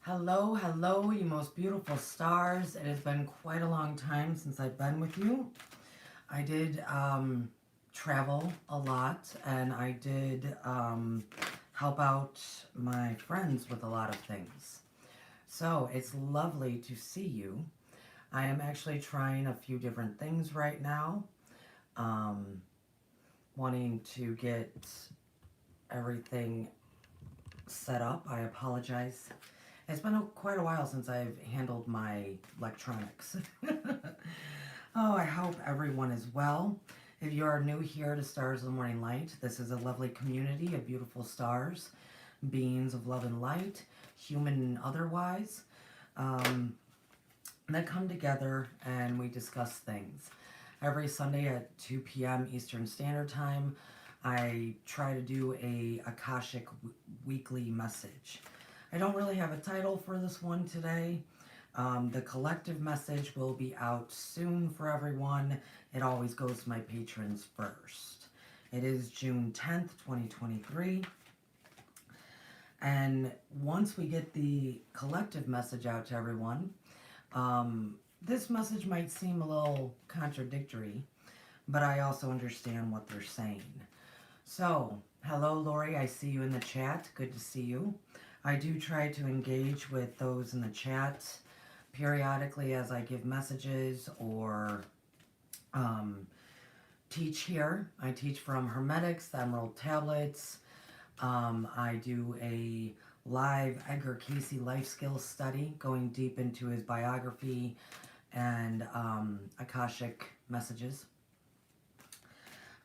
Hello, hello, you most beautiful stars. It has been quite a long time since I've been with you. I did travel a lot and I did help out my friends with a lot of things. So it's lovely to see you. I am actually trying a few different things right now, um, wanting to get everything set up. I apologize. It's been quite a while since I've handled my electronics. Oh, I hope everyone is well. If you are new here to Stars of the Morning Light, this is a lovely community of beautiful stars, beings of love and light, human and otherwise, um, that come together and we discuss things. Every Sunday at 2 p.m. Eastern Standard Time, I try to do a Akashic weekly message. I don't really have a title for this one today. The collective message will be out soon for everyone. It always goes to my patrons first. It is June 10th, 2023. And once we get the collective message out to everyone, this message might seem a little contradictory, but I also understand what they're saying. So, hello Lori, I see you in the chat. Good to see you. I do try to engage with those in the chat periodically as I give messages or teach here. I teach from Hermetics, the Emerald Tablets. I do a live Edgar Casey life skills study, going deep into his biography and Akashic messages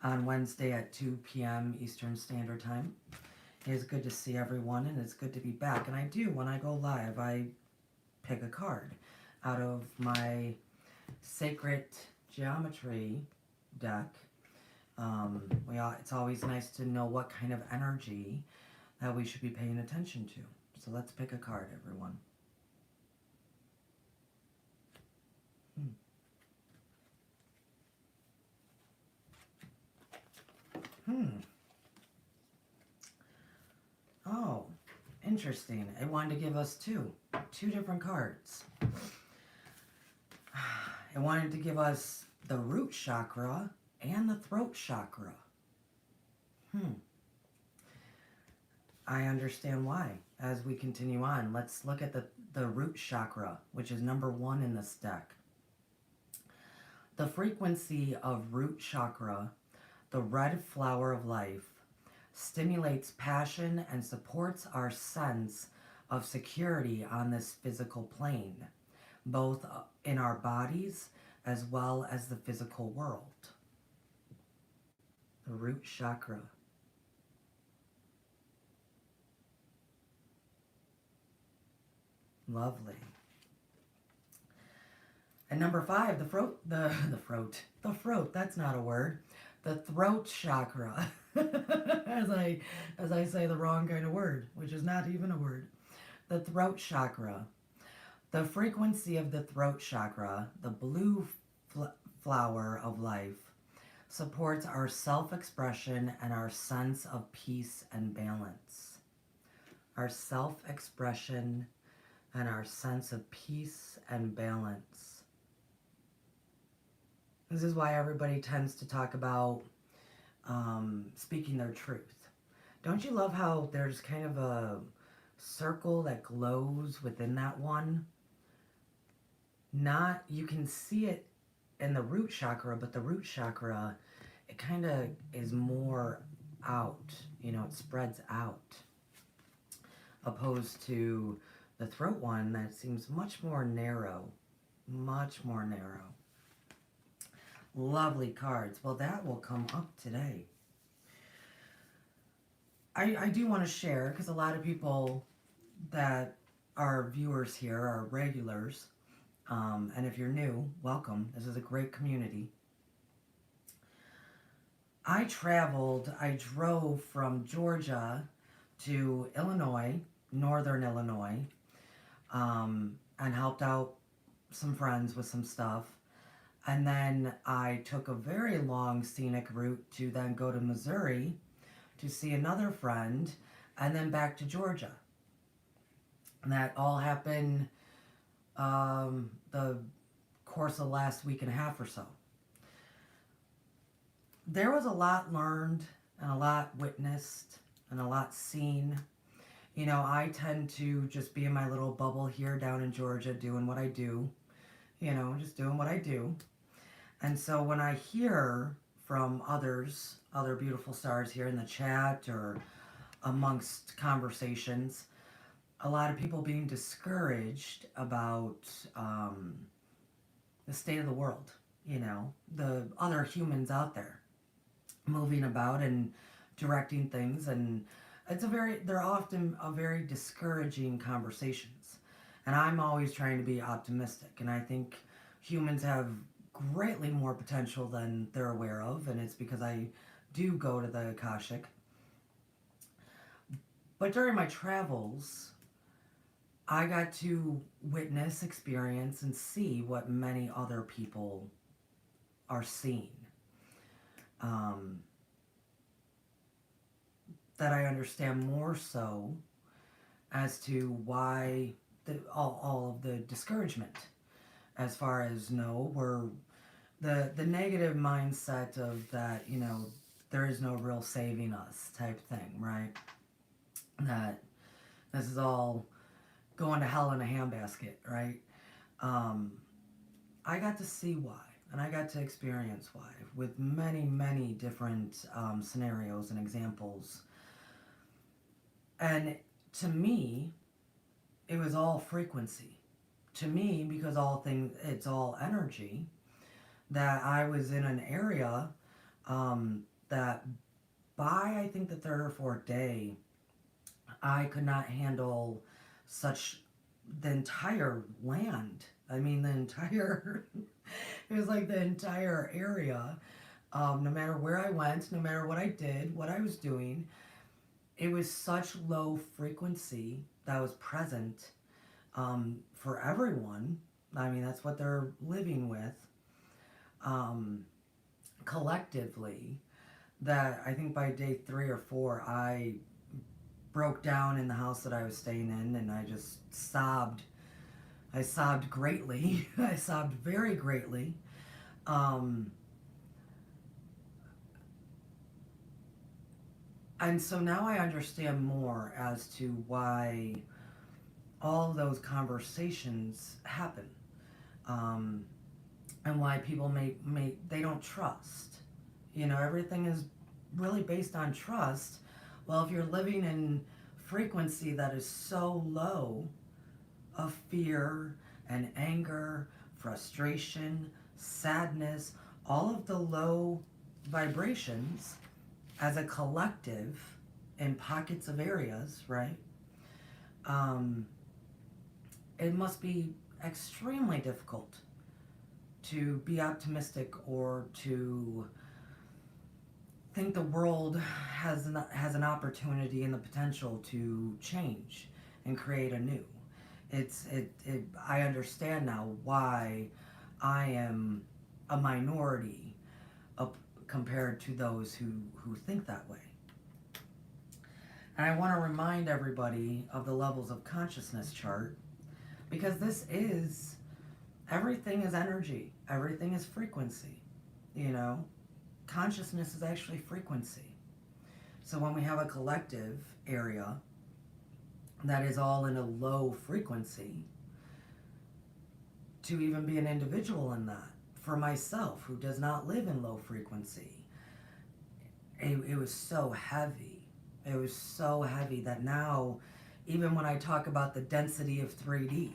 on Wednesday at 2 p.m. Eastern Standard Time. It is good to see everyone, and it's good to be back. And I do, when I go live, I pick a card out of my Sacred Geometry deck. It's always nice to know what kind of energy that we should be paying attention to. So let's pick a card, everyone. Oh, interesting. It wanted to give us two different cards. It wanted to give us the root chakra and the throat chakra. I understand why. As we continue on, let's look at the root chakra, which is number 1 in this deck. The frequency of root chakra, the red flower of life, stimulates passion and supports our sense of security on this physical plane, both in our bodies as well as the physical world. The root chakra. Lovely. And number 5, the throat, that's not a word. The throat chakra. as I say the wrong kind of word, which is not even a word. The throat chakra. The frequency of the throat chakra, the blue flower of life, supports our self-expression and our sense of peace and balance. Our self-expression and our sense of peace and balance. This is why everybody tends to talk about speaking their truth. Don't you love how there's kind of a circle that glows within that one? You can see it in the root chakra, but the root chakra, it kind of is more out, it spreads out, opposed to the throat one that seems much more narrow. Lovely cards. Well, that will come up today. I do want to share, because a lot of people that are viewers here are regulars, and if you're new, welcome. This is a great community. I drove from Georgia to Illinois, northern Illinois, and helped out some friends with some stuff. And then I took a very long scenic route to then go to Missouri to see another friend, and then back to Georgia. And that all happened the course of the last week and a half or so. There was a lot learned and a lot witnessed and a lot seen. You know, I tend to just be in my little bubble here down in Georgia doing what I do, you know, just doing what I do. And so when I hear from others, other beautiful stars here in the chat or amongst conversations, a lot of people being discouraged about the state of the world, you know, the other humans out there moving about and directing things. And they're often a very discouraging conversations. And I'm always trying to be optimistic. And I think humans have greatly more potential than they're aware of. And it's because I do go to the Akashic. But during my travels, I got to witness, experience, and see what many other people are seeing. That I understand more so as to why all of the discouragement, as far as no, we're the negative mindset of that, you know, there is no real saving us type thing, right? That this is all going to hell in a handbasket, right? I got to see why, and I got to experience why with many, many different scenarios and examples. And to me, it was all frequency. To me, because it's all energy, that I was in an area that by, I think, the third or fourth day, I could not handle the entire land. I mean, the entire, it was like the entire area. No matter where I went, no matter what I did, what I was doing, it was such low frequency that was present for everyone. I mean, that's what they're living with collectively. That I think by day 3 or 4, I broke down in the house that I was staying in, and I just sobbed. I sobbed greatly. I sobbed very greatly. And so now I understand more as to why all of those conversations happen, and why people they don't trust. You know, everything is really based on trust. Well, if you're living in frequency that is so low of fear and anger, frustration, sadness, all of the low vibrations as a collective in pockets of areas, right? It must be extremely difficult to be optimistic or to think the world has an opportunity and the potential to change and create anew. I understand now why I am a minority compared to those who think that way. And I want to remind everybody of the levels of consciousness chart, because everything is energy, everything is frequency, you know. Consciousness is actually frequency. So when we have a collective area that is all in a low frequency, to even be an individual in that, for myself who does not live in low frequency, it was so heavy. It was so heavy that now, even when I talk about the density of 3D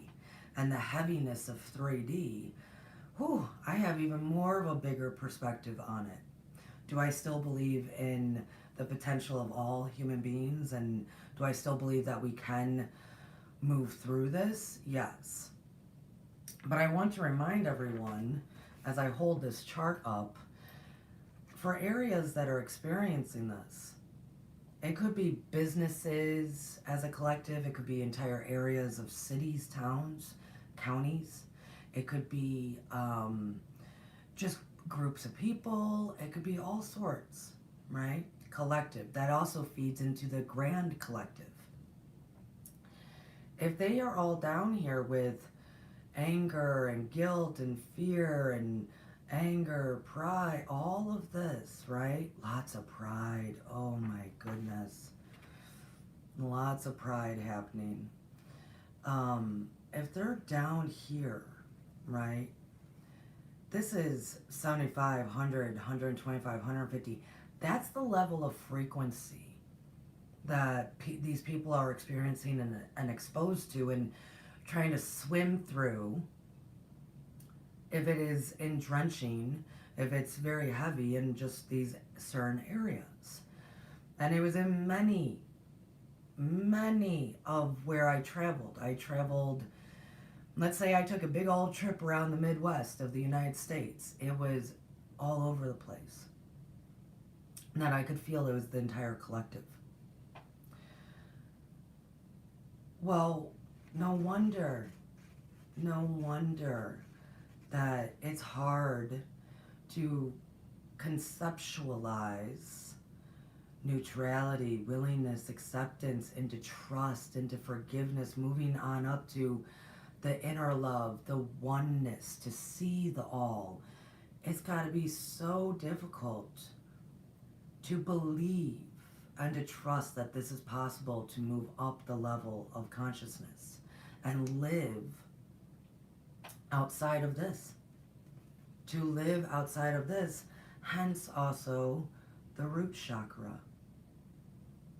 and the heaviness of 3D, I have even more of a bigger perspective on it. Do I still believe in the potential of all human beings? And do I still believe that we can move through this? Yes. But I want to remind everyone, as I hold this chart up, for areas that are experiencing this, it could be businesses as a collective, it could be entire areas of cities, towns, counties, it could be just groups of people, it could be all sorts, right? Collective. That also feeds into the grand collective. if they are all down here with anger and guilt and fear and anger, pride, all of this, right? Lots of pride. Oh my goodness. Lots of pride happening. If they're down here, right? This is 75, 100, 125, 150. That's the level of frequency that these people are experiencing and exposed to and trying to swim through. If it is in drenching, if it's very heavy in just these certain areas. And it was in many of where I traveled. I traveled, let's say I took a big old trip around the Midwest of the United States. It was all over the place. And that I could feel it was the entire collective. Well, no wonder that it's hard to conceptualize neutrality, willingness, acceptance, into trust, into forgiveness, moving on up to the inner love, the oneness, to see the all. It's got to be so difficult to believe and to trust that this is possible, to move up the level of consciousness and live outside of this. To live outside of this, hence also the root chakra.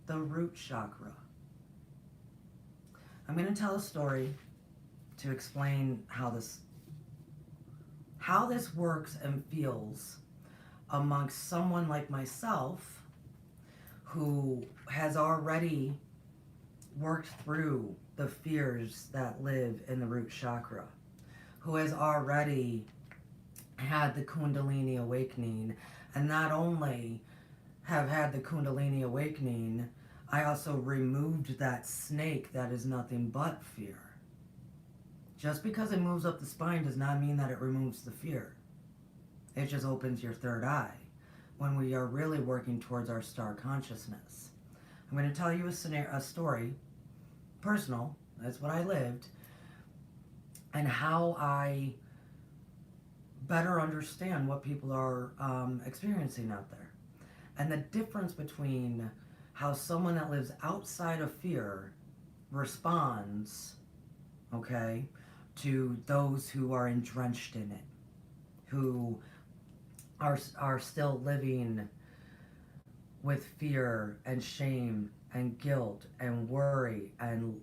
The root chakra. I'm going to tell a story to explain how this works and feels amongst someone like myself who has already worked through the fears that live in the root chakra, who has already had the Kundalini awakening, and not only have had the Kundalini awakening, I also removed that snake that is nothing but fear. Just because it moves up the spine does not mean that it removes the fear. It just opens your third eye when we are really working towards our star consciousness. I'm going to tell you a story, personal, that's what I lived, and how I better understand what people are experiencing out there. And the difference between how someone that lives outside of fear responds, okay, to those who are drenched in it, who are still living with fear and shame and guilt and worry and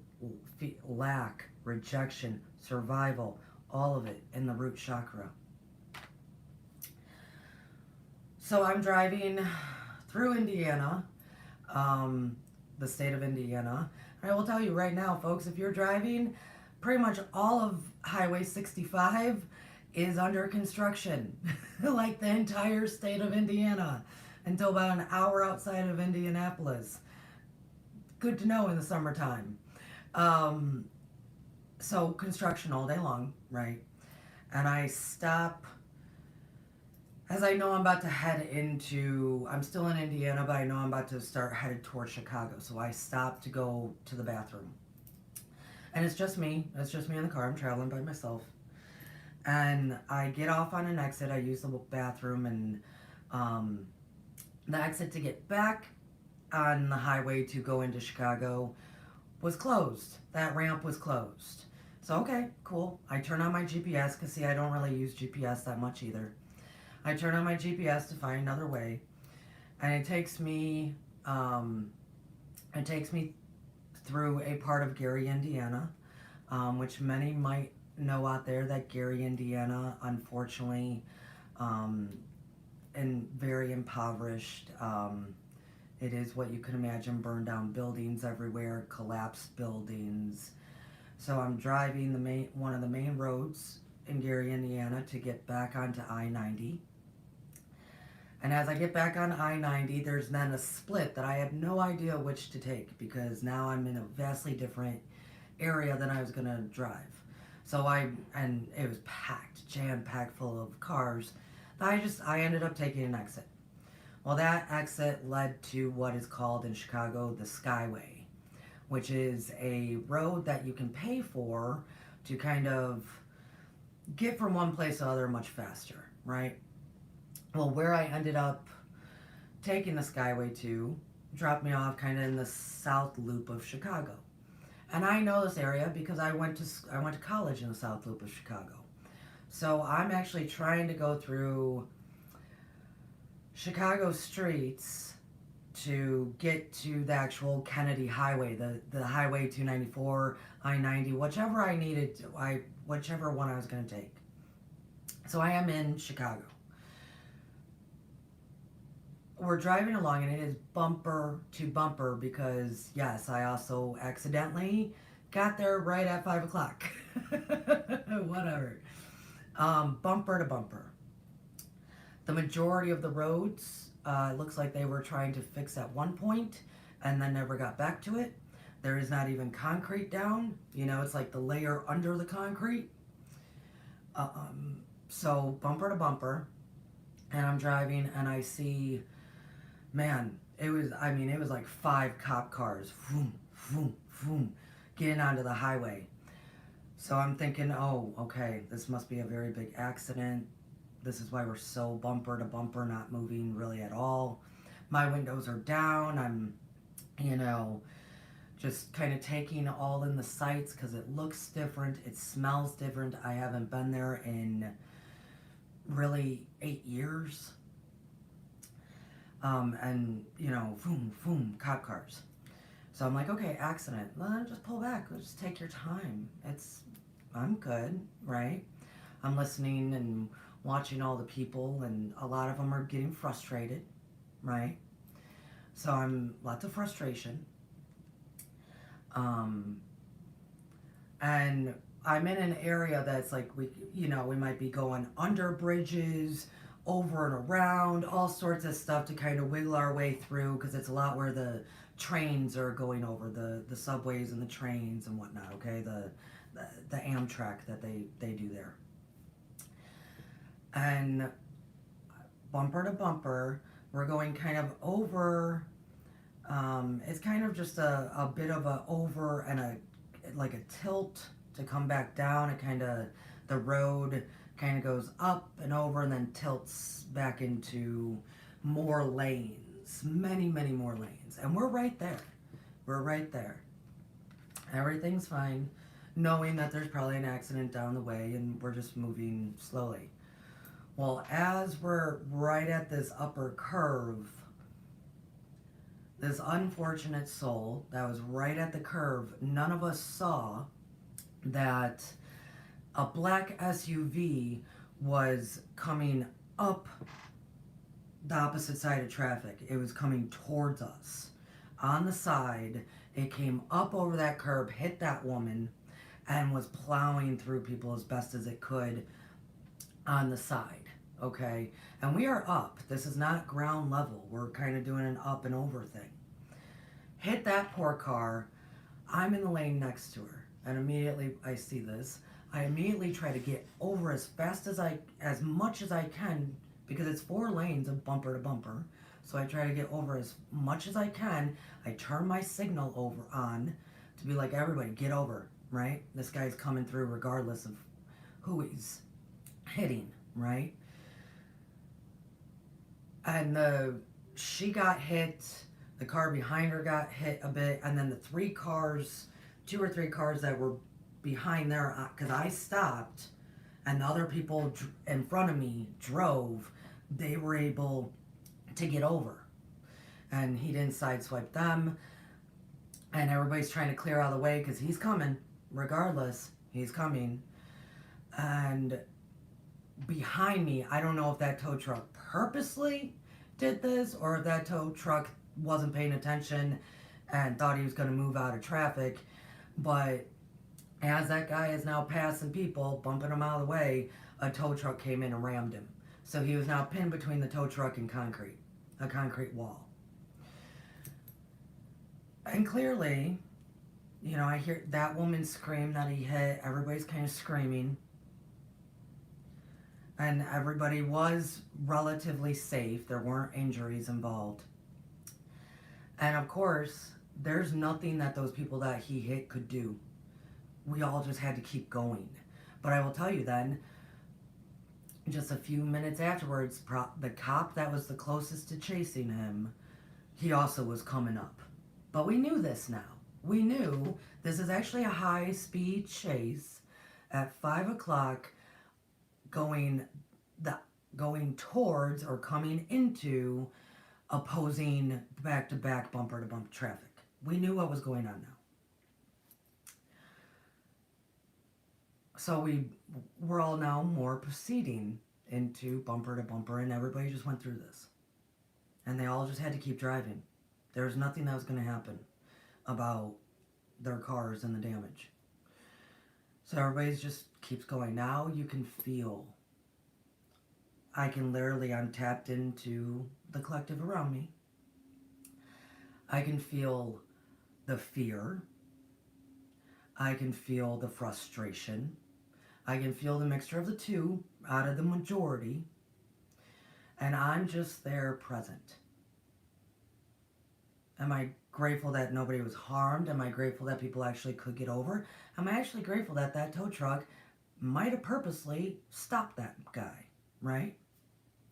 lack, rejection, survival, all of it in the root chakra. So I'm driving through Indiana, the state of Indiana. And I will tell you right now, folks, if you're driving, pretty much all of Highway 65 is under construction, like the entire state of Indiana, until about an hour outside of Indianapolis. Good to know in the summertime. So construction all day long, right? And I stop, as I know I'm about to head into, I'm still in Indiana, but I know I'm about to start headed towards Chicago. So I stop to go to the bathroom. And it's just me in the car. I'm traveling by myself. And I get off on an exit. I use the bathroom, and the exit to get back on the highway to go into Chicago was closed. That ramp was closed. So, okay, cool. I turn on my GPS, because see, I don't really use GPS that much either. I turn on my GPS to find another way, and it takes me through a part of Gary, Indiana, which many might know out there that Gary, Indiana, unfortunately, and very impoverished. It is what you can imagine: burned down buildings everywhere, collapsed buildings. So I'm driving one of the main roads in Gary, Indiana, to get back onto I-90. And as I get back on I-90, there's then a split that I have no idea which to take, because now I'm in a vastly different area than I was going to drive. So and it was packed, jam-packed full of cars. I ended up taking an exit. Well, that exit led to what is called in Chicago the Skyway, which is a road that you can pay for to kind of get from one place to the other much faster, right? Well, where I ended up taking the Skyway to dropped me off kind of in the South Loop of Chicago. And I know this area because I went to college in the South Loop of Chicago. So I'm actually trying to go through Chicago streets to get to the actual Kennedy Highway, the Highway 294, I-90, whichever I needed to, whichever one I was going to take. So I am in Chicago. We're driving along and it is bumper to bumper because, yes, I also accidentally got there right at 5 o'clock. Whatever. Bumper to bumper. The majority of the roads, it looks like they were trying to fix at one point and then never got back to it. There is not even concrete down. You know, it's like the layer under the concrete. So bumper to bumper. And I'm driving and I see, man, it was like 5 cop cars, vroom, vroom, vroom, getting onto the highway. So I'm thinking, oh, okay, this must be a very big accident. This is why we're so bumper to bumper, not moving really at all. My windows are down. I'm, just kind of taking all in the sights because it looks different. It smells different. I haven't been there in really 8 years. And, boom, boom, cop cars. So I'm like, okay, accident. Well, just pull back. Just take your time. I'm good, right? I'm listening and watching all the people, and a lot of them are getting frustrated, right? So lots of frustration. And I'm in an area that's like, we might be going under bridges, over and around, all sorts of stuff to kind of wiggle our way through, because it's a lot where the trains are going over, the subways and the trains and whatnot, okay? The Amtrak that they do there. And bumper to bumper, we're going kind of over, it's kind of just a bit of a over and like a tilt to come back down. It kind of, the road kind of goes up and over and then tilts back into more lanes, many, many more lanes. And we're right there. We're right there. Everything's fine, knowing that there's probably an accident down the way and we're just moving slowly. Well, as we're right at this upper curve, this unfortunate soul that was right at the curve, none of us saw that a black SUV was coming up the opposite side of traffic. It was coming towards us. On the side, it came up over that curb, hit that woman, and was plowing through people as best as it could on the side, okay? And we are up. This is not ground level. We're kind of doing an up and over thing. Hit that poor car. I'm in the lane next to her, and immediately I see this. I immediately try to get over as much as I can, because it's 4 lanes of bumper to bumper. So I try to get over as much as I can. I turn my signal on to be like, everybody get over, right? This guy's coming through regardless of who he's hitting, right? And she got hit, the car behind her got hit a bit, and then the 2 or 3 cars that were behind there, because I stopped and the other people in front of me drove, they were able to get over, and he didn't sideswipe them, and everybody's trying to clear out of the way because he's coming regardless. He's coming. And behind me, I don't know if that tow truck purposely did this or if that tow truck wasn't paying attention and thought he was going to move out of traffic, but as that guy is now passing people, bumping them out of the way, a tow truck came in and rammed him. So he was now pinned between the tow truck and a concrete wall. And clearly, I hear that woman scream that he hit. Everybody's kind of screaming. And everybody was relatively safe. There weren't injuries involved. And of course, there's nothing that those people that he hit could do. We all just had to keep going. But I will tell you then, just a few minutes afterwards, the cop that was the closest to chasing him, he also was coming up. But we knew this now. We knew this is actually a high speed chase at 5 o'clock going going towards or coming into opposing back to back bumper to bumper traffic. We knew what was going on now. So we're all now more proceeding into bumper to bumper, and everybody just went through this. And they all just had to keep driving. There was nothing that was going to happen about their cars and the damage. So everybody's just keeps going. Now you can feel, I'm tapped into the collective around me. I can feel the fear. I can feel the frustration. I can feel the mixture of the two out of the majority. And I'm just there present. Am I grateful that nobody was harmed? Am I grateful that people actually could get over? Am I actually grateful that that tow truck might have purposely stopped that guy, right?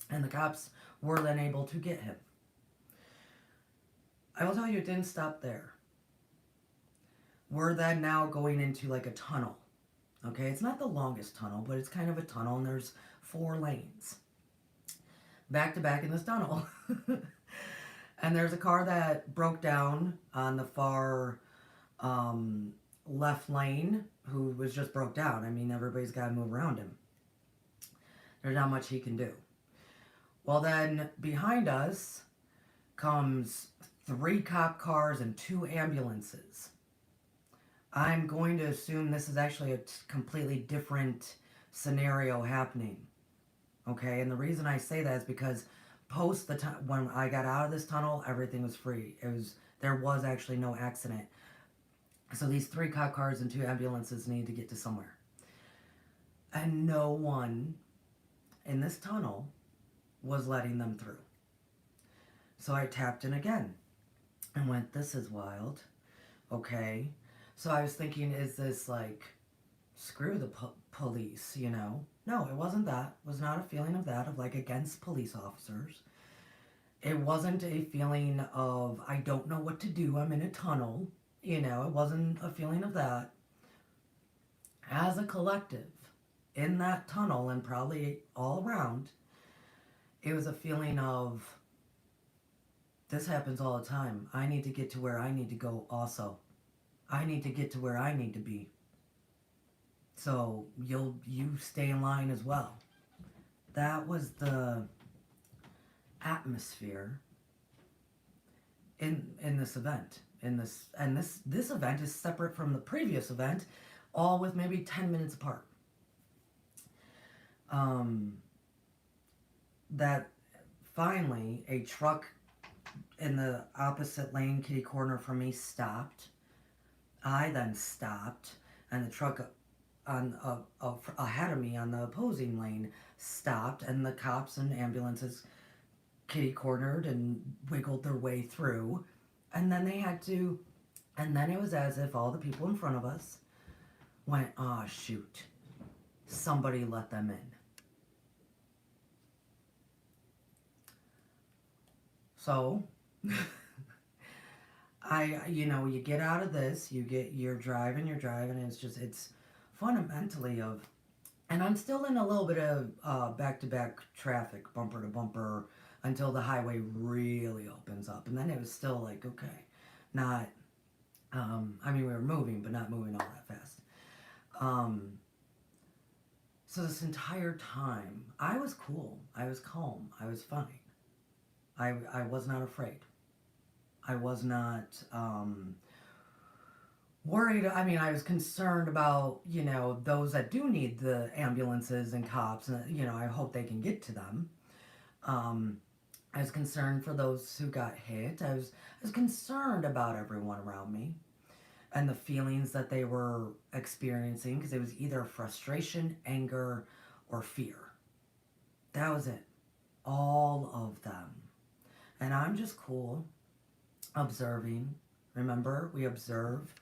And the cops were then able to get him. I will tell you, it didn't stop there. We're then now going into like a tunnel. Okay, it's not the longest tunnel, but it's kind of a tunnel, and there's 4 lanes. Back to back in this tunnel. And there's a car that broke down on the far left lane who was just broke down. I mean, everybody's got to move around him. There's not much he can do. Well, then behind us comes 3 cop cars and 2 ambulances. I'm going to assume this is actually a completely different scenario happening. Okay, and the reason I say that is because post the time when I got out of this tunnel, everything was free. There was actually no accident. So these 3 cop cars and 2 ambulances need to get to somewhere. And no one in this tunnel was letting them through. So I tapped in again and went, this is wild. Okay. So I was thinking, is this like, screw the police, you know? No, it wasn't that. It was not a feeling of that, of like against police officers. It wasn't a feeling of, I don't know what to do, I'm in a tunnel. You know, it wasn't a feeling of that. As a collective, in that tunnel and probably all around, it was a feeling of, this happens all the time. I need to get to where I need to go also. I need to get to where I need to be. So you stay in line as well. That was the atmosphere in this event. This event is separate from the previous event, all with maybe 10 minutes apart. That finally a truck in the opposite lane, kitty corner from me, stopped. I then stopped, and the truck on ahead of me on the opposing lane stopped, and the cops and ambulances kitty cornered and wiggled their way through, and then it was as if all the people in front of us went, oh shoot, somebody let them in. So you get out of this, you're driving, and it's fundamentally of, and I'm still in a little bit of back-to-back traffic, bumper to bumper, until the highway really opens up, and then it was still like, okay, not, we were moving, but not moving all that fast. So this entire time, I was cool, I was calm, I was fine. I was not afraid. I was not worried. I was concerned about, those that do need the ambulances and cops, and, I hope they can get to them. I was concerned for those who got hit. I was concerned about everyone around me and the feelings that they were experiencing, because it was either frustration, anger, or fear. That was it. All of them. And I'm just cool, observing, Remember, we observe,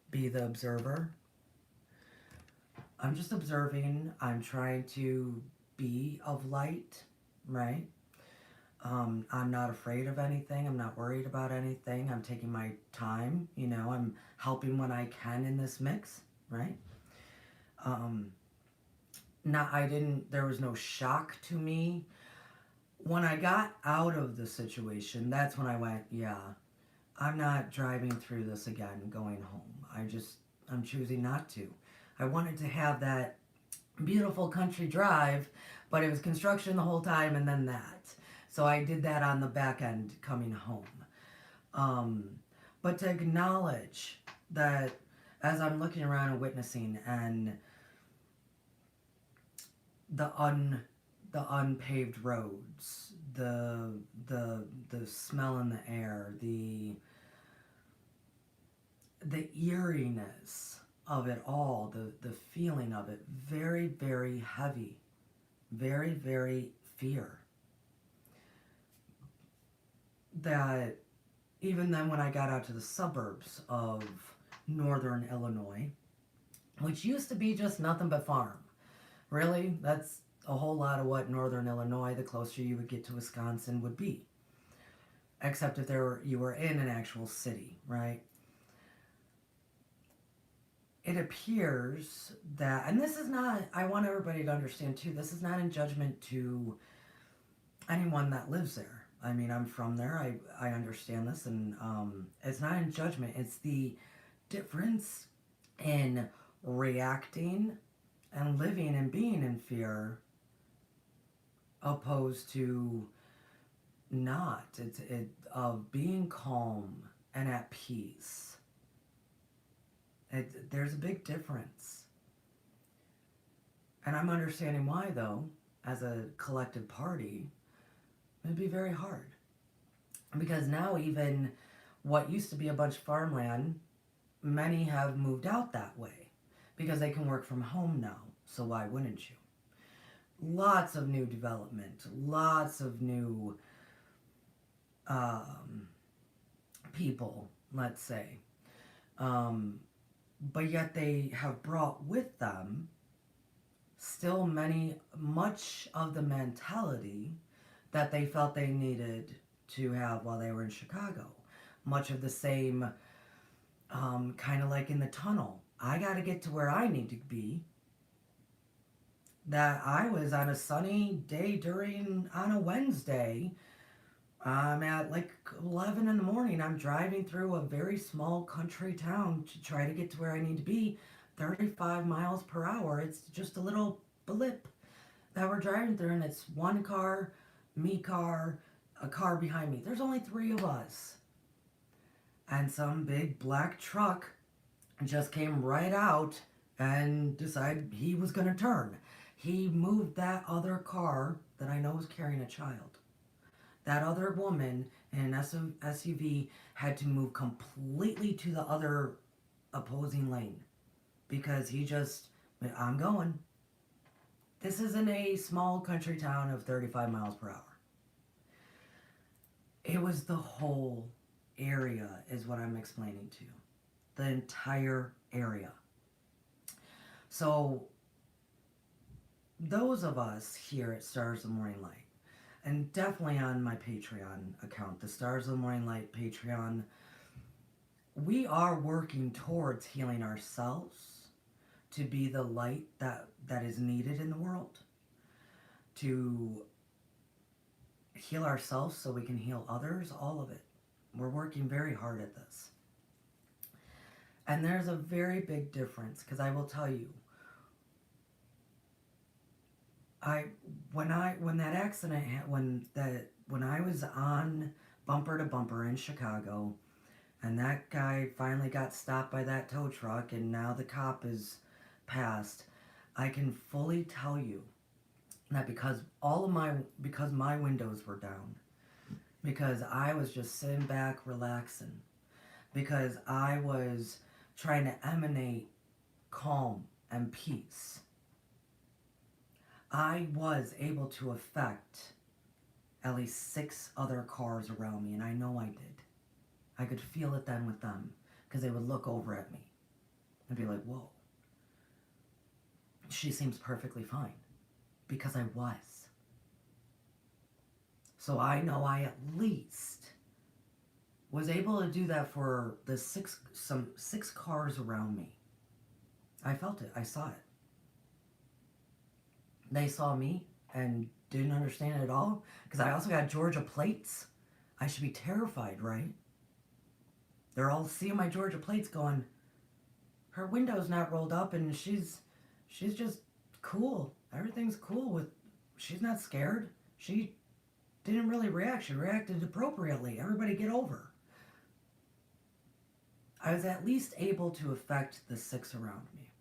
be the observer. I'm just observing. I'm trying to be of light, right? I'm not afraid of anything. I'm not worried about anything. I'm taking my time. I'm helping when I can in this mix, right? Um, there was no shock to me. When I got out of the situation, that's when I went, yeah, I'm not driving through this again, going home. I'm choosing not to. I wanted to have that beautiful country drive, but it was construction the whole time and then that. So I did that on the back end coming home. Um, but to acknowledge that as I'm looking around and witnessing and the unpaved roads, the smell in the air, the eeriness of it all, the feeling of it, very, very heavy, very, very fear. That even then when I got out to the suburbs of northern Illinois, which used to be just nothing but farm. Really, that's a whole lot of what northern Illinois, the closer you would get to Wisconsin, would be. Except if you were in an actual city, right? It appears that, and this is not, I want everybody to understand too, this is not in judgment to anyone that lives there. I mean, I'm from there, I understand this, and it's not in judgment, it's the difference in reacting and living and being in fear opposed to not. It's of being calm and at peace. There's a big difference. And I'm understanding why, though, as a collective party, it'd be very hard. Because now even what used to be a bunch of farmland, many have moved out that way because they can work from home now. So why wouldn't you? Lots of new development, lots of new people, let's say. But yet they have brought with them still much of the mentality that they felt they needed to have while they were in Chicago. Much of the same, kind of like in the tunnel. I got to get to where I need to be. That I was on a sunny day on a Wednesday. I'm at like 11 in the morning. I'm driving through a very small country town to try to get to where I need to be. 35 miles per hour. It's just a little blip that we're driving through, and it's one car, a car behind me. There's only 3 of us. And some big black truck just came right out and decided he was going to turn. He moved that other car that I know was carrying a child. That other woman in an SUV had to move completely to the other opposing lane because he just, I'm going. This isn't a small country town of 35 miles per hour. It was the whole area is what I'm explaining to you. The entire area. So those of us here at Stars of the Morning Light, and definitely on my Patreon account, the Stars of the Morning Light Patreon, we are working towards healing ourselves to be the light that is needed in the world. To heal ourselves so we can heal others, all of it. We're working very hard at this. And there's a very big difference, because I will tell you, when that accident when I was on bumper to bumper in Chicago, and that guy finally got stopped by that tow truck, and now the cop is passed, I can fully tell you that because my windows were down, because I was just sitting back relaxing, because I was trying to emanate calm and peace, I was able to affect at least 6 other cars around me, and I know I did. I could feel it then with them, because they would look over at me and be like, whoa, she seems perfectly fine, because I was. So I know I at least was able to do that for the six cars around me. I felt it. I saw it. They saw me and didn't understand it at all, because I also got Georgia plates. I should be terrified, right? They're all seeing my Georgia plates going, her window's not rolled up and she's just cool. Everything's cool with, she's not scared. She didn't really react. She reacted appropriately. Everybody get over. I was at least able to affect the six around me,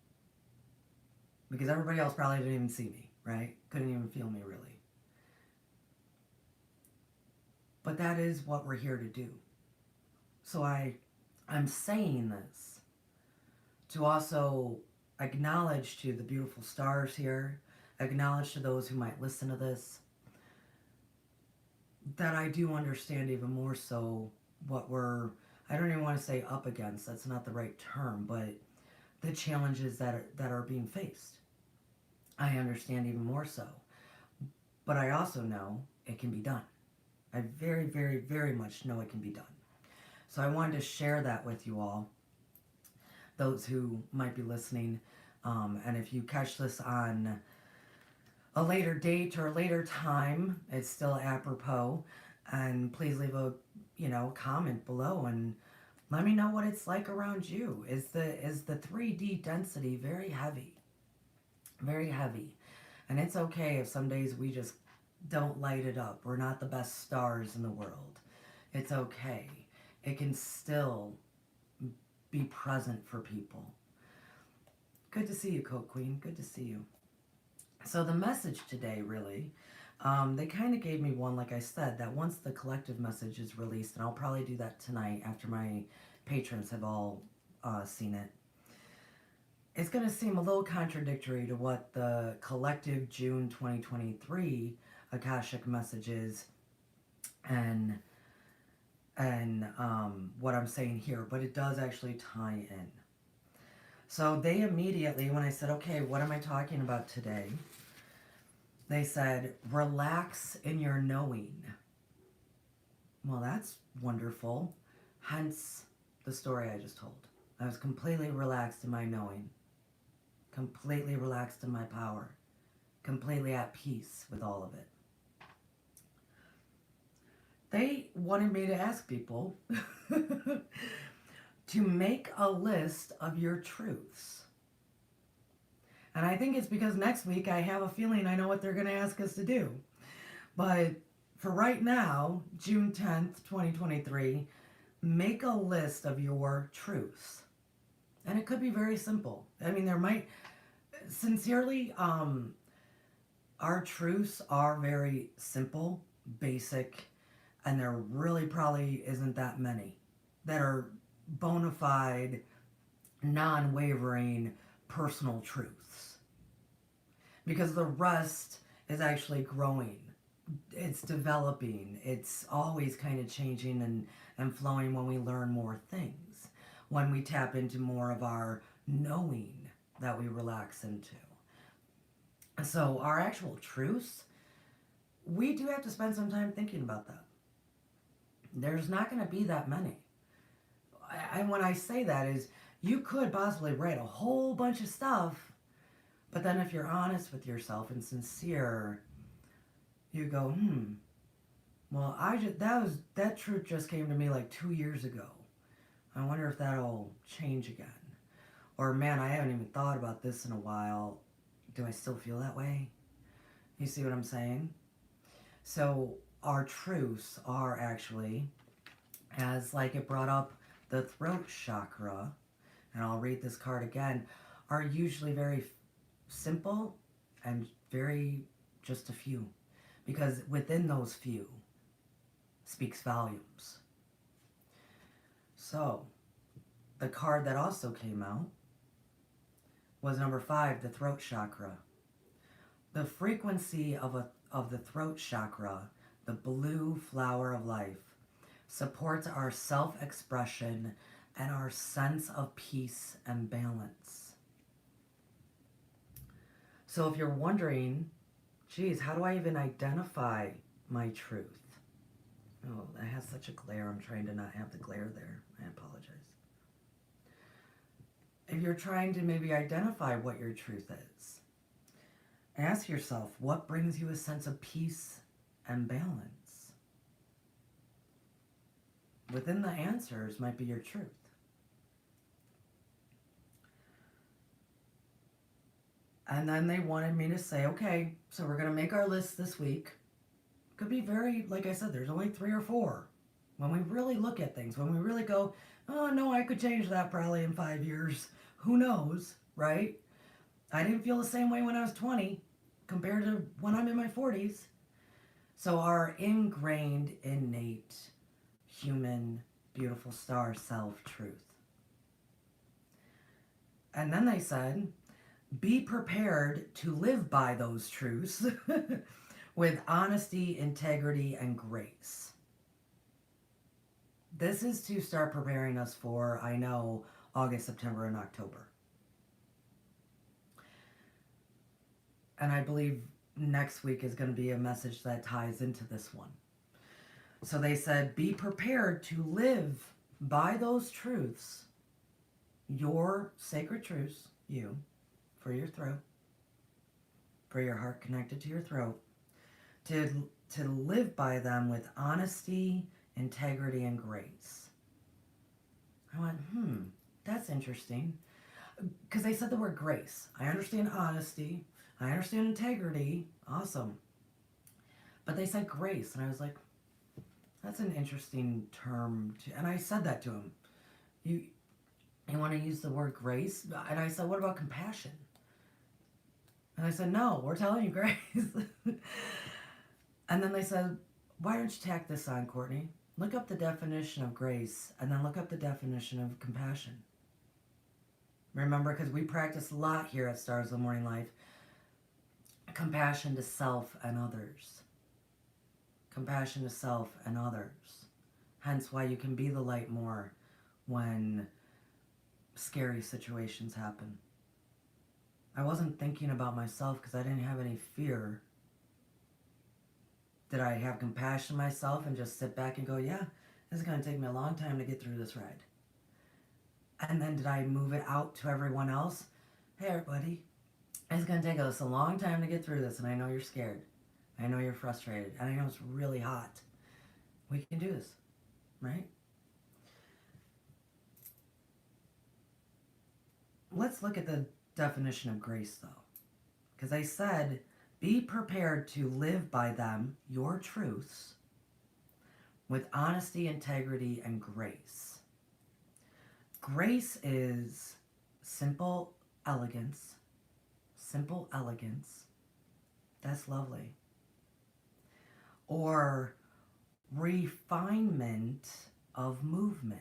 because everybody else probably didn't even see me, right? Couldn't even feel me really. But that is what we're here to do. So I'm saying this to also acknowledge to the beautiful stars here, acknowledge to those who might listen to this, that I do understand even more so what we're, I don't even want to say up against, that's not the right term, but the challenges that are being faced. I understand even more so. But I also know it can be done. I very, very, very much know it can be done. So I wanted to share that with you all, those who might be listening. And if you catch this on a later date or a later time, it's still apropos. And please leave a comment below and let me know what it's like around you. Is the 3D density very heavy? Very heavy. And it's okay if some days we just don't light it up. We're not the best stars in the world. It's okay. It can still be present for people. Good to see you, Coke Queen. Good to see you. So the message today, really, they kind of gave me one, like I said, that once the collective message is released, and I'll probably do that tonight after my patrons have all seen it, it's going to seem a little contradictory to what the collective June 2023 Akashic message is and what I'm saying here, but it does actually tie in. So they immediately, when I said, okay, what am I talking about today? They said, relax in your knowing. Well, that's wonderful. Hence the story I just told. I was completely relaxed in my knowing. Completely relaxed in my power. Completely at peace with all of it. They wanted me to ask people to make a list of your truths. And I think it's because next week I have a feeling I know what they're going to ask us to do. But for right now, June 10th, 2023, make a list of your truths. And it could be very simple. I mean, there might, sincerely, our truths are very simple, basic, and there really probably isn't that many that are bona fide, non-wavering, personal truths. Because the rest is actually growing. It's developing. It's always kind of changing and flowing when we learn more things. When we tap into more of our knowing that we relax into. So our actual truths, we do have to spend some time thinking about that. There's not going to be that many. And when I say that is, you could possibly write a whole bunch of stuff, but then if you're honest with yourself and sincere, you go, well, that truth just came to me like 2 years ago. I wonder if that'll change again. Or, man, I haven't even thought about this in a while. Do I still feel that way? You see what I'm saying? So our truths are actually, as like it brought up the throat chakra, and I'll read this card again, are usually very simple and very just a few. Because within those few speaks volumes. So, the card that also came out was number 5, the throat chakra. The frequency of the throat chakra, the blue flower of life, supports our self-expression and our sense of peace and balance. So if you're wondering, geez, how do I even identify my truth? Oh, that has such a glare. I'm trying to not have the glare there. I apologize. If you're trying to maybe identify what your truth is, ask yourself, what brings you a sense of peace and balance? Within the answers might be your truth. And then they wanted me to say, okay, so we're going to make our list this week. Could be very, like I said, there's only 3 or 4. When we really look at things, when we really go, oh no, I could change that probably in 5 years. Who knows, right? I didn't feel the same way when I was 20 compared to when I'm in my 40s. So our ingrained, innate, human, beautiful star self-truth. And then they said, be prepared to live by those truths with honesty, integrity, and grace. This is to start preparing us for, I know, August, September, and October. And I believe next week is going to be a message that ties into this one. So they said, be prepared to live by those truths, your sacred truths, you, for your throat, for your heart connected to your throat, to live by them with honesty, integrity, and grace. I went, that's interesting. Because they said the word grace. I understand honesty. I understand integrity. Awesome. But they said grace. And I was like, that's an interesting term. And I said that to him. You want to use the word grace? And I said, what about compassion? And I said, no, we're telling you grace. And then they said, why don't you tack this on, Courtney? Look up the definition of grace and then look up the definition of compassion. Remember, because we practice a lot here at Stars of the Morning Life, compassion to self and others. Compassion to self and others. Hence why you can be the light more when scary situations happen. I wasn't thinking about myself because I didn't have any fear. Did I have compassion myself and just sit back and go, yeah, this is going to take me a long time to get through this ride? And then did I move it out to everyone else? Hey, everybody, it's going to take us a long time to get through this, and I know you're scared. I know you're frustrated, and I know it's really hot. We can do this, right? Let's look at the definition of grace, though. Because I said, be prepared to live by them, your truths, with honesty, integrity, and grace. Grace is simple elegance. Simple elegance. That's lovely. Or refinement of movement.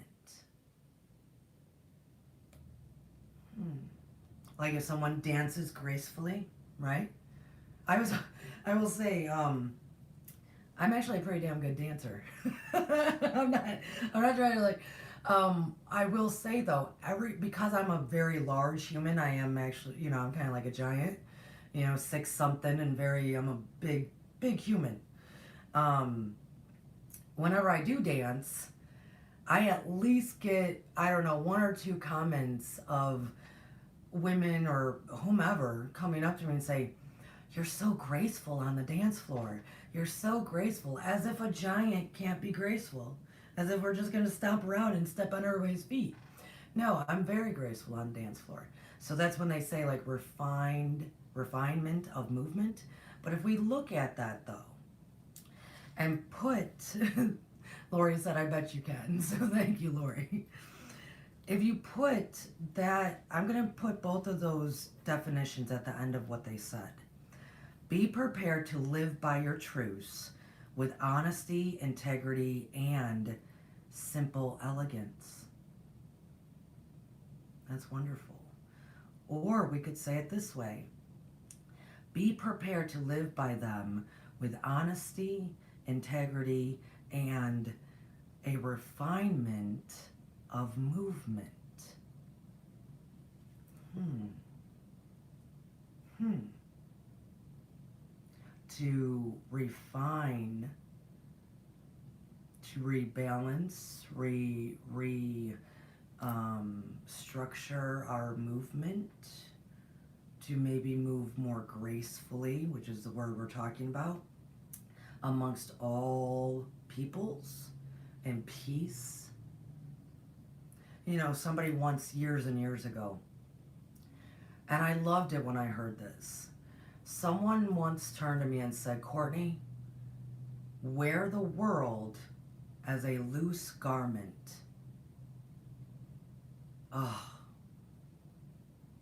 Like if someone dances gracefully, right? I will say, I'm actually a pretty damn good dancer. I'm not trying to like, I will say though, because I'm a very large human, I am actually, I'm kind of like a giant, 6 something and I'm a big human. Whenever I do dance, I at least get, I don't know, 1 or 2 comments of women or whomever coming up to me and say, you're so graceful on the dance floor. You're so graceful, as if a giant can't be graceful, as if we're just going to stomp around and step on everybody's feet. No, I'm very graceful on the dance floor. So that's when they say like refinement of movement. But if we look at that though, and put, Lori said, I bet you can. So thank you, Lori. If you put that, I'm going to put both of those definitions at the end of what they said. Be prepared to live by your truths with honesty, integrity, and simple elegance. That's wonderful. Or we could say it this way. Be prepared to live by them with honesty, integrity, and a refinement of movement. To refine, to rebalance, structure our movement, to maybe move more gracefully, which is the word we're talking about, amongst all peoples in peace. You know, somebody once, years and years ago, and I loved it when I heard this. Someone once turned to me and said, Courtney, wear the world as a loose garment. Oh,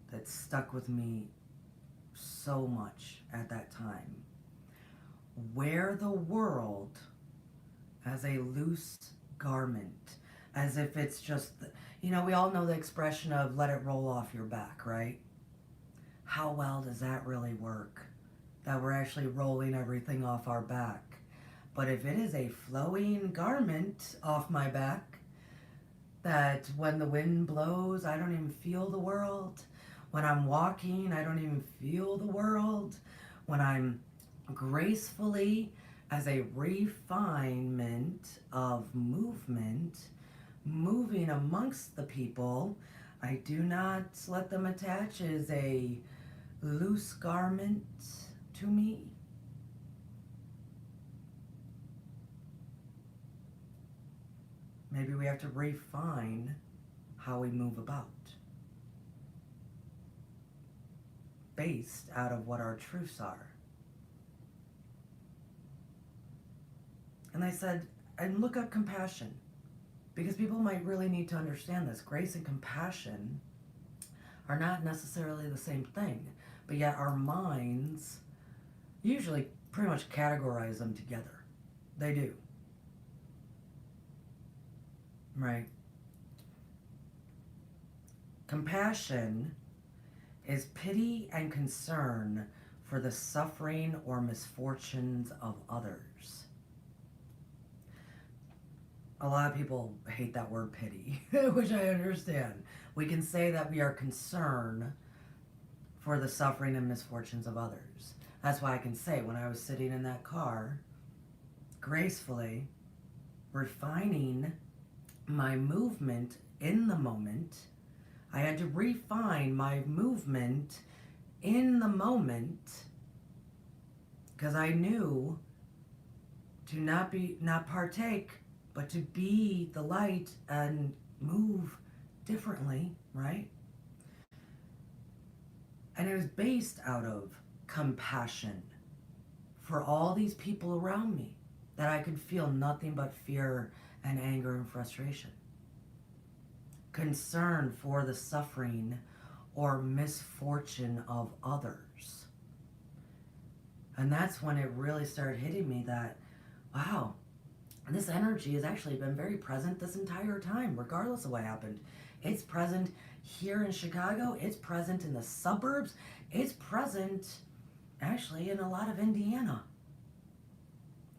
that stuck with me so much at that time. Wear the world as a loose garment, as if it's just, you know, we all know the expression of let it roll off your back, right? How well does that really work? That we're actually rolling everything off our back. But if it is a flowing garment off my back, that when the wind blows, I don't even feel the world. When I'm walking, I don't even feel the world. When I'm gracefully, as a refinement of movement, moving amongst the people, I do not let them attach as a loose garment to me. Maybe we have to refine how we move about, based out of what our truths are. And I said, and look up compassion, because people might really need to understand this. Grace and compassion are not necessarily the same thing, but yet our minds usually pretty much categorize them together. They do. Right? Compassion is pity and concern for the suffering or misfortunes of others. A lot of people hate that word pity, which I understand. We can say that we are concerned for the suffering and misfortunes of others. That's why I can say when I was sitting in that car, gracefully refining my movement in the moment, I had to refine my movement in the moment, because I knew to not partake, but to be the light and move differently, right? And it was based out of compassion for all these people around me, that I could feel nothing but fear and anger and frustration. Concern for the suffering or misfortune of others. And that's when it really started hitting me that, wow, this energy has actually been very present this entire time, regardless of what happened. It's present here in Chicago. It's present in the suburbs. It's present, actually, in a lot of Indiana.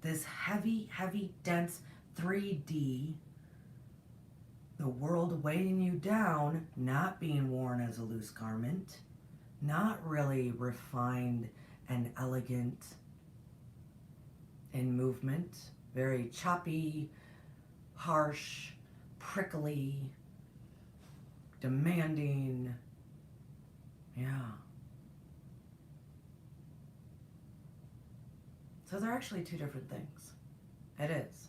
This heavy, heavy, dense 3D, the world weighing you down, not being worn as a loose garment, not really refined and elegant in movement, very choppy, harsh, prickly, demanding. Yeah. So they're actually two different things. It is.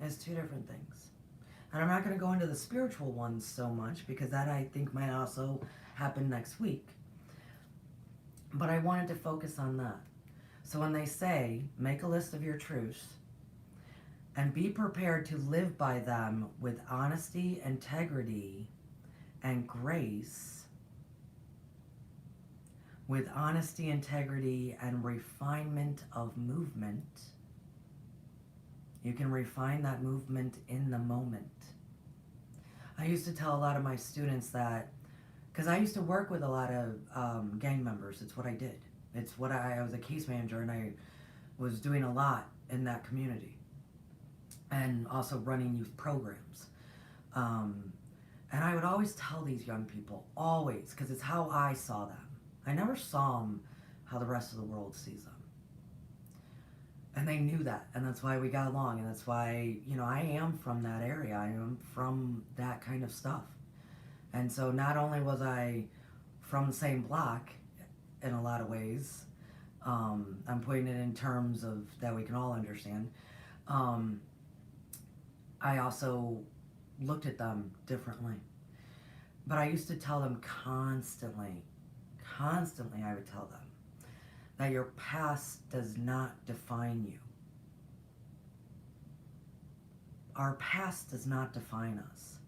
It's two different things. And I'm not going to go into the spiritual ones so much, because that I think might also happen next week. But I wanted to focus on that. So when they say, make a list of your truths and be prepared to live by them with honesty, integrity, and grace, with honesty, integrity, and refinement of movement, you can refine that movement in the moment. I used to tell a lot of my students that, because I used to work with a lot of gang members. It's what I did. It's what I was a case manager, and I was doing a lot in that community. and also running youth programs. And I would always tell these young people, always, because it's how I saw them. I never saw them how the rest of the world sees them. And they knew that, and that's why we got along, and that's why, I am from that area. I am from that kind of stuff. And so not only was I from the same block in a lot of ways, I'm putting it in terms of that we can all understand, I also looked at them differently. But I used to tell them constantly, I would tell them that your past does not define you. Our past does not define us,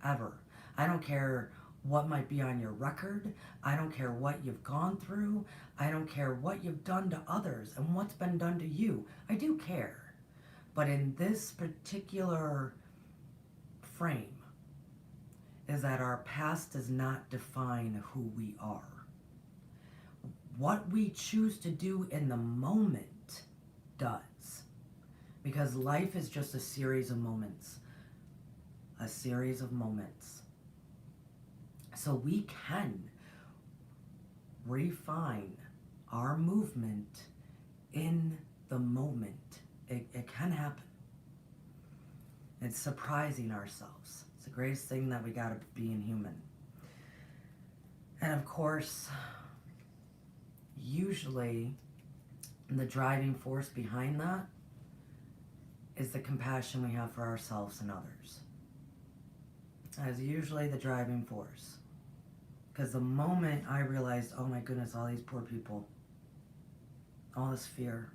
ever. I don't care what might be on your record. I don't care what you've gone through. I don't care what you've done to others and what's been done to you. I do care. But in this particular frame, is that our past does not define who we are. What we choose to do in the moment does. Because life is just a series of moments. A series of moments. So we can refine our movement in the moment. It can happen. It's surprising ourselves. It's the greatest thing that we got to being human. And of course, usually the driving force behind that is the compassion we have for ourselves and others. That is usually the driving force. Because the moment I realized, oh my goodness, all these poor people, all this fear,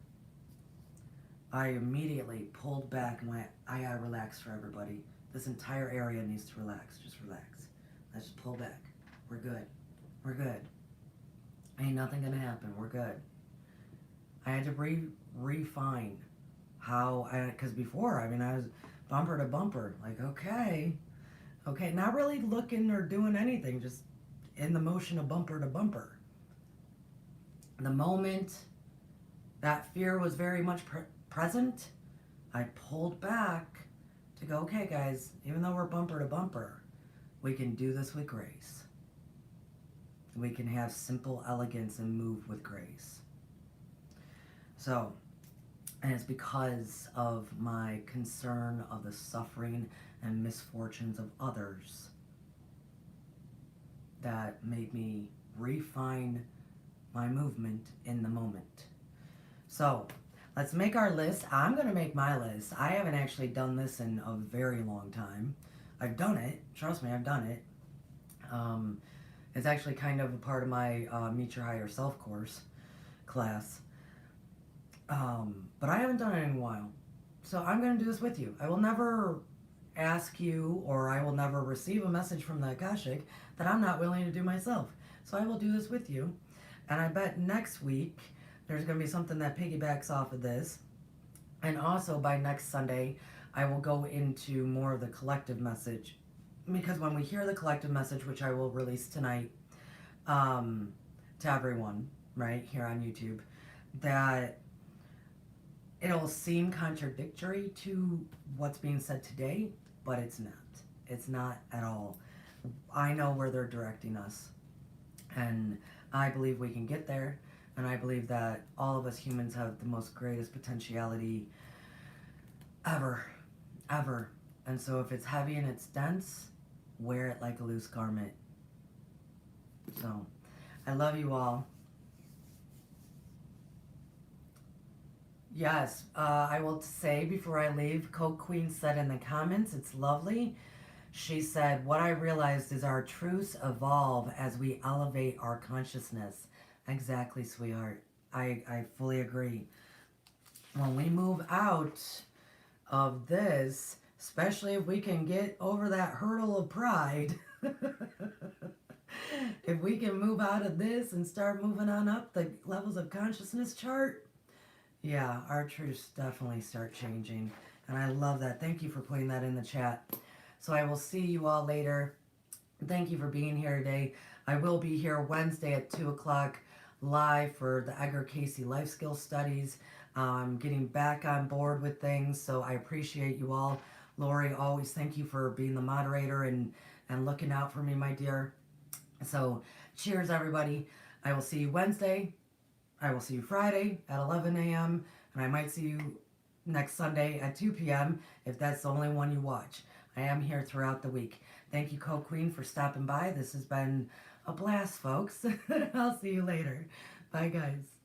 I immediately pulled back and went, I gotta relax for everybody. This entire area needs to relax. Just relax. Let's just pull back. We're good. We're good. Ain't nothing gonna happen. We're good. I had to refine how because before, I was bumper to bumper. Like, okay, not really looking or doing anything, just in the motion of bumper to bumper. The moment that fear was very much present, I pulled back to go, okay guys, even though we're bumper to bumper, we can do this with grace. We can have simple elegance and move with grace. So, and it's because of my concern of the suffering and misfortunes of others that made me refine my movement in the moment. So, let's make our list. I'm going to make my list. I haven't actually done this in a very long time. I've done it. Trust me, I've done it. It's actually kind of a part of my Meet Your Higher Self course class. But I haven't done it in a while. So I'm going to do this with you. I will never ask you, or I will never receive a message from the Akashic that I'm not willing to do myself. So I will do this with you. And I bet next week there's going to be something that piggybacks off of this. And also by next Sunday, I will go into more of the collective message. Because when we hear the collective message, which I will release tonight to everyone, right, here on YouTube, that it'll seem contradictory to what's being said today, but it's not. It's not at all. I know where they're directing us. And I believe we can get there. And I believe that all of us humans have the most greatest potentiality ever. Ever. And so if it's heavy and it's dense, wear it like a loose garment. So, I love you all. Yes, I will say before I leave, Coke Queen said in the comments, it's lovely. She said, what I realized is our truths evolve as we elevate our consciousness. Exactly, sweetheart. I fully agree. When we move out of this, especially if we can get over that hurdle of pride, if we can move out of this and start moving on up the levels of consciousness chart, yeah, our truths definitely start changing. And I love that. Thank you for putting that in the chat. So I will see you all later. Thank you for being here today. I will be here Wednesday at 2 o'clock live for the Edgar Casey Life Skills Studies. Getting back on board with things, so I appreciate you all. Lori, always thank you for being the moderator and looking out for me, my dear. So, cheers, everybody. I will see you Wednesday. I will see you Friday at 11 a.m. And I might see you next Sunday at 2 p.m. if that's the only one you watch. I am here throughout the week. Thank you, Co-Queen, for stopping by. This has been a blast, folks. I'll see you later. Bye, guys.